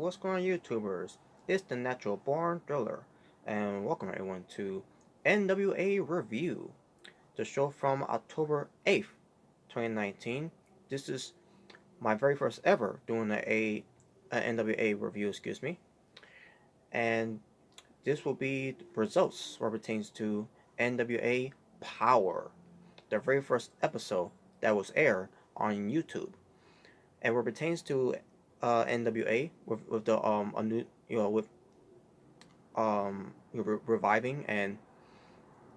what's going on, YouTubers? It's the Natural Born Driller, and welcome everyone to NWA Review, the show from October 8th, 2019. This is my very first ever doing an NWA review, excuse me, and this will be the results what pertains to NWA Powerrr, the very first episode that was aired on YouTube. And what pertains to NWA with the a new with reviving and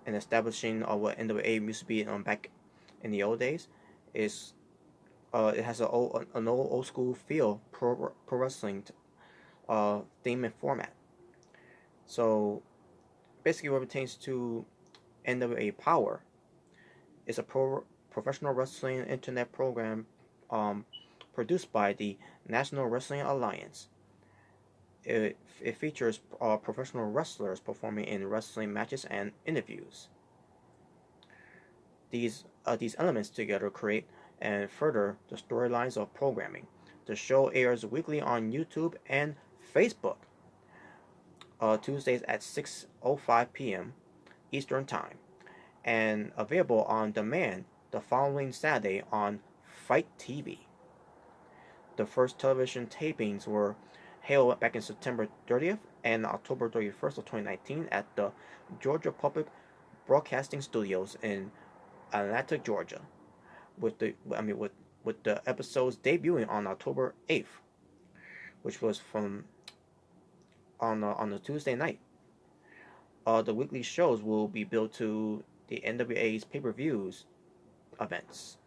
establishing what NWA used to be back in the old days is it has an old school feel pro wrestling theme and format. So basically, what pertains to NWA Powerrr is a professional wrestling internet program produced by the National Wrestling Alliance. It features professional wrestlers performing in wrestling matches and interviews. These elements together create and further the storylines of programming. The show airs weekly on YouTube and Facebook, Tuesdays at 6:05 p.m. Eastern Time, and available on demand the following Saturday on Fight TV. The first television tapings were held back in September 30th and October 31st of 2019 at the Georgia Public Broadcasting Studios in Atlanta, Georgia, with the episodes debuting on October 8th, which was from on the Tuesday night. The weekly shows will be built to the NWA's pay-per-views events.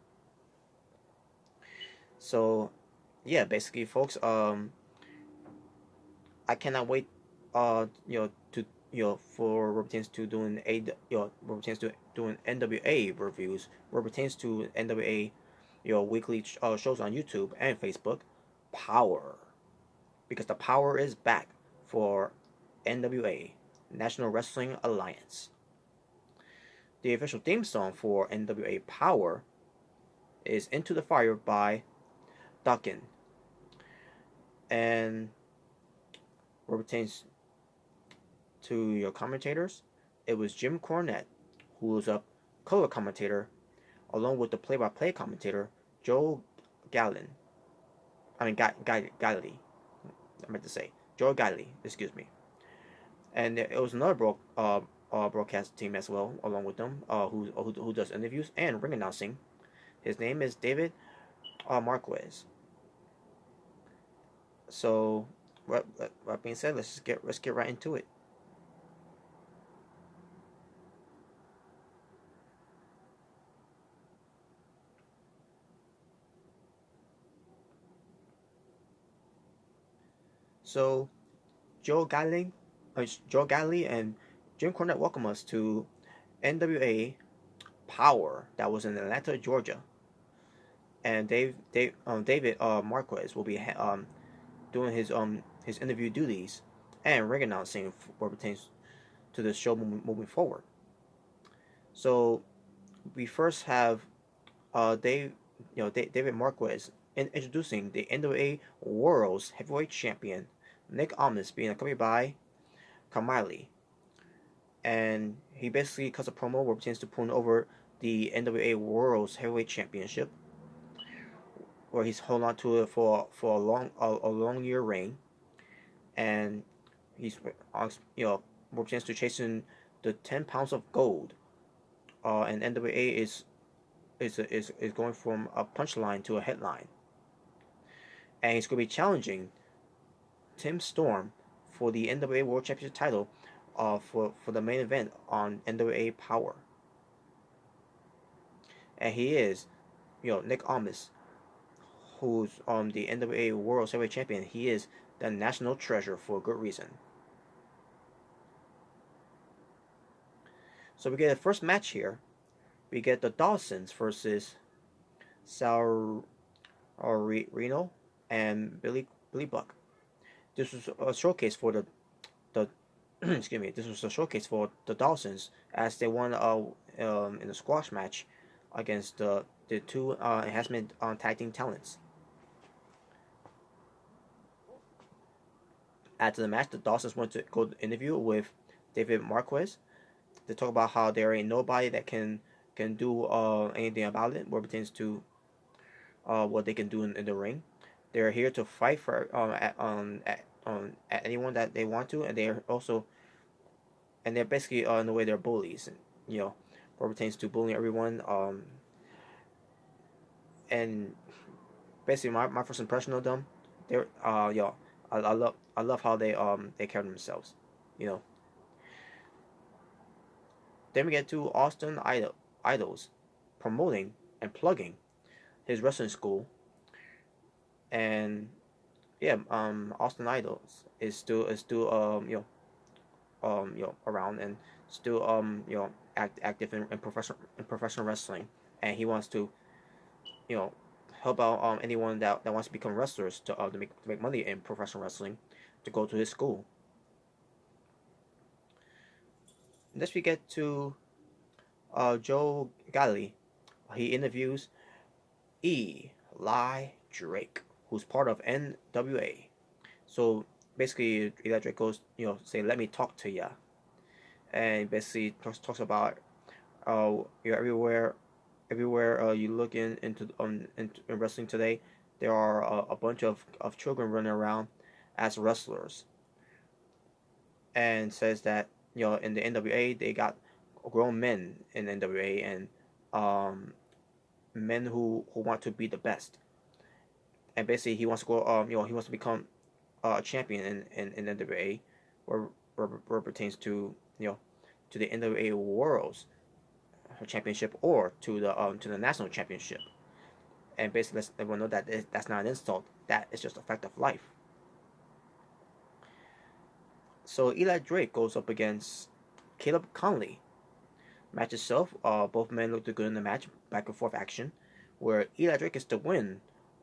So, yeah, basically, folks, I cannot wait, for what pertains to doing what pertains to doing NWA reviews, what pertains to NWA, weekly shows on YouTube and Facebook, Powerrr, because the power is back for NWA, National Wrestling Alliance. The official theme song for NWA Powerrr is "Into the Fire" by Duckin. And what pertains to your commentators, it was Jim Cornette, who was a color commentator, along with the play-by-play commentator Joe Gallin. Galley. I meant to say Joe Galley. Excuse me. And it was another broadcast team as well, along with them, who does interviews and ring announcing. His name is David Marquez. So, that being said, let's get right into it. So, Joe Galley and Jim Cornette welcome us to NWA Powerrr that was in Atlanta, Georgia. And David Marquez will be doing his interview duties and ring announcing what pertains to the show moving forward. So we first have David Marquez introducing the NWA World's Heavyweight Champion Nick Aldis, being accompanied by Kamali, and he basically cuts a promo where pertains to pulling over the NWA World's Heavyweight Championship, where he's holding on to it for a long year reign, and he's more chance to chasing the 10 pounds of gold, and NWA is going from a punchline to a headline, and he's going to be challenging Tim Storm for the NWA World Championship title, for the main event on NWA Powerrr, and he is Nick Aldis, who's the NWA World Heavyweight Champion. He is the national treasure for a good reason. So we get the first match here. We get the Dawsons versus Sal Reno and Billy Buck. This was a showcase for the excuse me. This was a showcase for the Dawsons, as they won in the squash match against the two enhancement tag team talents. After the match, the Dawsons went to go to interview with David Marquez to talk about how there ain't nobody that can do anything about it, what pertains to what they can do in the ring. They're here to fight for at anyone that they want to, and they're basically in the way they're bullies, and what pertains to bullying everyone. And basically my first impression of them, they're I love how they carry themselves, you know. Then we get to Idols promoting and plugging his wrestling school, and yeah, Austin Idols is still around and still active in professional wrestling, and he wants to you know help out anyone that wants to become wrestlers to make money in professional wrestling to go to his school. Next we get to Joe Galli. He interviews Eli Drake, who's part of NWA. So basically, Eli Drake goes, say, "Let me talk to ya," and basically talks about, everywhere you look in wrestling today, there are a bunch of children running around as wrestlers, and says that in the NWA they got grown men in NWA and men who want to be the best, and basically he wants to go he wants to become a champion in NWA, where it pertains to to the NWA World's Championship or to the national championship. And basically let's everyone know that that's not an insult, that is just a fact of life. So Eli Drake goes up against Caleb Conley. Match itself, both men looked good in the match, back and forth action, where Eli Drake gets the win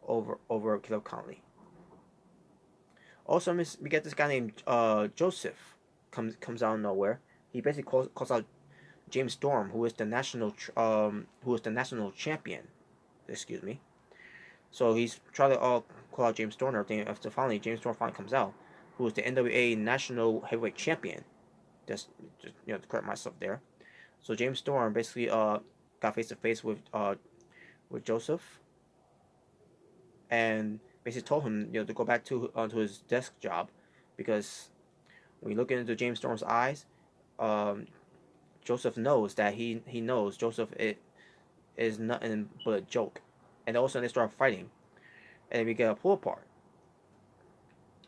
over Caleb Conley. Also, we get this guy named Joseph comes out of nowhere. He basically calls out James Storm, who is the national champion. Excuse me. So he's trying to call out James Storm and everything. After James Storm finally comes out, who is the NWA National Heavyweight Champion. Just to correct myself there. So James Storm basically got face to face with Joseph, and basically told him to go back to his desk job, because when you look into James Storm's eyes, Joseph knows that he knows Joseph is nothing but a joke, and all of a sudden they start fighting, and we get a pull apart.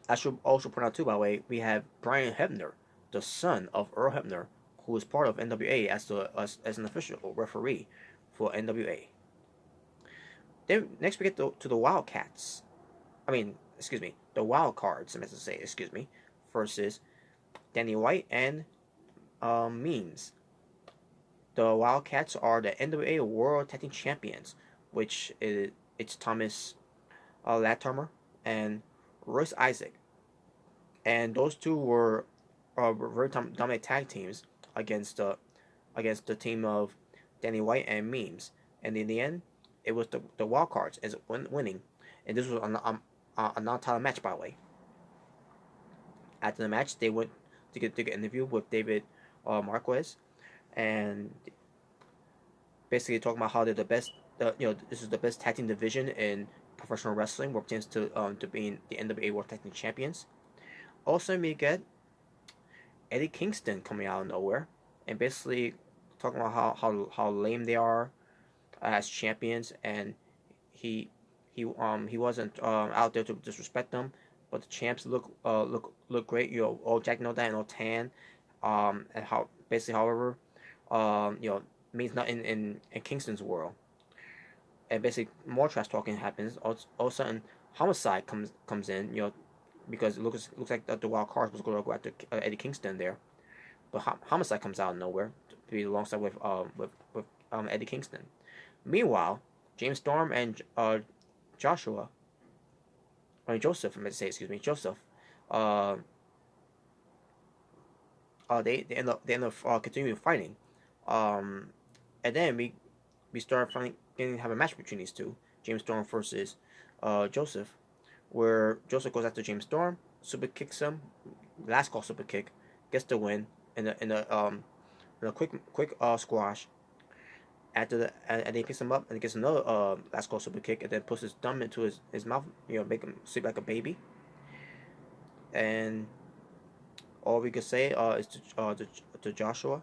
I should also point out too, by the way, we have Brian Hebner, the son of Earl Hebner, who is part of NWA as an official referee for NWA. Then next we get to the Wildcats. The Wild Cards. I meant to say, versus Danny White and Means. The Wildcats are the NWA World Tag Team Champions, which it's Thomas Latimer and Royce Isaac, and those two were very dominant tag teams against the team of Danny White and Memes, and in the end, it was the Wild Cards as winning, and this was a non-title match, by the way. After the match, they went to get an interview with David Marquez, and basically talking about how they're the best. This is the best tag team division in professional wrestling, where it pertains to being the NWA World Tag Team Champions. Also, we get Eddie Kingston coming out of nowhere and basically talking about how lame they are as champions, and he wasn't out there to disrespect them, but the champs look great. All Jack know that, and all tan, and how basically, however, means nothing in Kingston's world. And basically, more trash talking happens. All of a sudden, Homicide comes in, because it looks like the Wild Cards was going to go after Eddie Kingston there, but Homicide comes out of nowhere to be alongside with Eddie Kingston. Meanwhile, James Storm and Joseph, Joseph, they end up continuing fighting, and then we start have a match between these two, James Storm versus Joseph, where Joseph goes after James Storm, super kicks him, last call super kick, gets the win in a quick squash. After and then he picks him up and gets another last call super kick, and then puts his thumb into his mouth, make him sleep like a baby. And all we could say is to Joshua,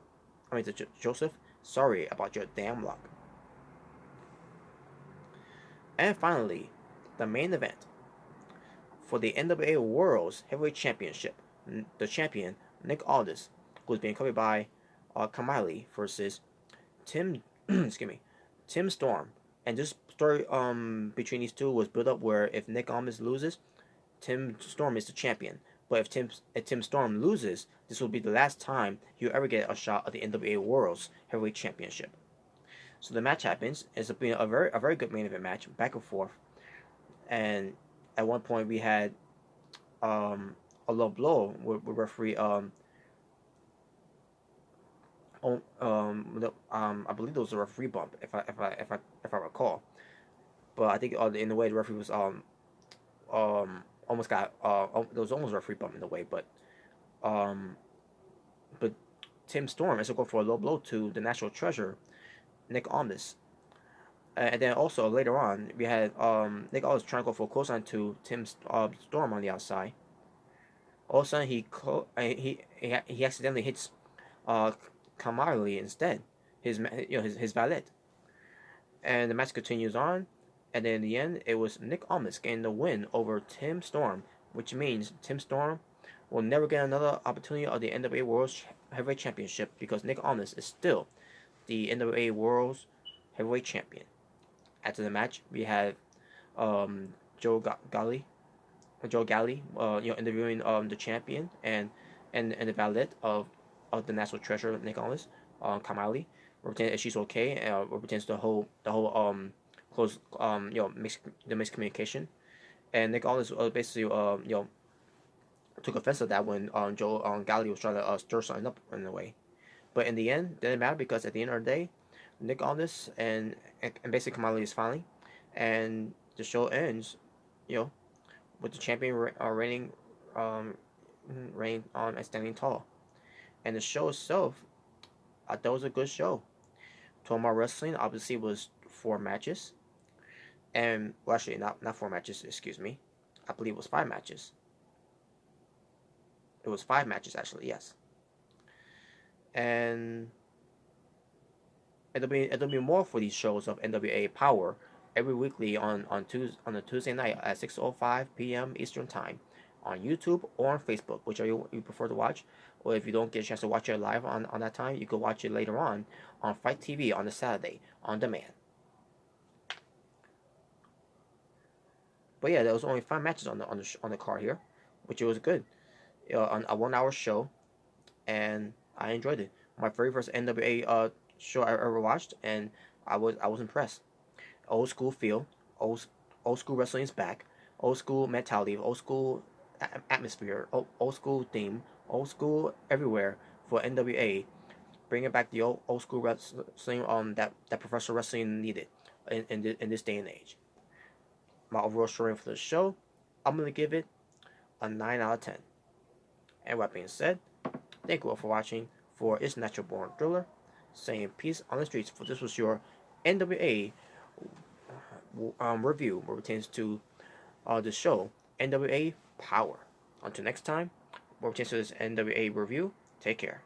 to Joseph, sorry about your damn luck. And finally, the main event for the NWA World's Heavyweight Championship. The champion, Nick Aldis, who's being covered by Kamali versus Tim excuse me, Tim Storm. And this story between these two was built up where if Nick Aldis loses, Tim Storm is the champion. But if Tim Storm loses, this will be the last time he'll ever get a shot at the NWA World's Heavyweight Championship. So the match happens. It's been a very good main event match, back and forth. And at one point we had a low blow with referee I believe there was a referee bump if I recall. But I think in the way the referee was almost got there was almost a referee bump in the way, but Tim Storm is going for a low blow to the national treasure, Nick Aldis. And then also later on, we had Nick Aldis trying to go for a clothesline to Tim Storm on the outside. All of a sudden, he accidentally hits Kamali instead, his valet. And the match continues on, and then in the end, it was Nick Aldis getting the win over Tim Storm, which means Tim Storm will never get another opportunity of the NWA World Heavyweight Championship because Nick Aldis is still the NWA World Heavyweight Champion. After the match, we had Joe Galli, interviewing the champion and the valet of the national treasure Nick Aldis, Kamali, pretending that she's okay, and pretends the whole close the miscommunication, and Nick Aldis basically took offense of that when Joe Galli was trying to stir something up in a way, but in the end, it didn't matter because at the end of the day, Nick Aldis and basically Kamali is finally, and the show ends, with the champion reigning on and standing tall. And the show itself, I thought it was a good show. Toma Wrestling obviously was 4 matches, and well, actually not 4 matches. Excuse me, I believe it was 5 matches. It was 5 matches actually, yes. And it'll be more for these shows of NWA Powerrr every weekly on a Tuesday night at 6:05 p.m. Eastern Time on YouTube or on Facebook, whichever you prefer to watch. Or if you don't get a chance to watch it live on that time, you can watch it later on Fight TV on the Saturday on demand. But yeah, there was only 5 matches on the card here, which was good. On a 1-hour show, and I enjoyed it. My very first NWA show I ever watched, and I was impressed. Old school feel, old school wrestling is back, old school mentality, old school atmosphere, old school theme, old school everywhere for NWA, bringing back the old school wrestling that professional wrestling needed in this day and age. My overall scoring for the show, I'm gonna give it a 9 out of 10. And with that being said, thank you all for watching. For It's Natural Born Thriller, saying peace on the streets. For this was your NWA review, where it pertains to the show NWA Powerrr. Until next time, where it pertains to this NWA review, take care.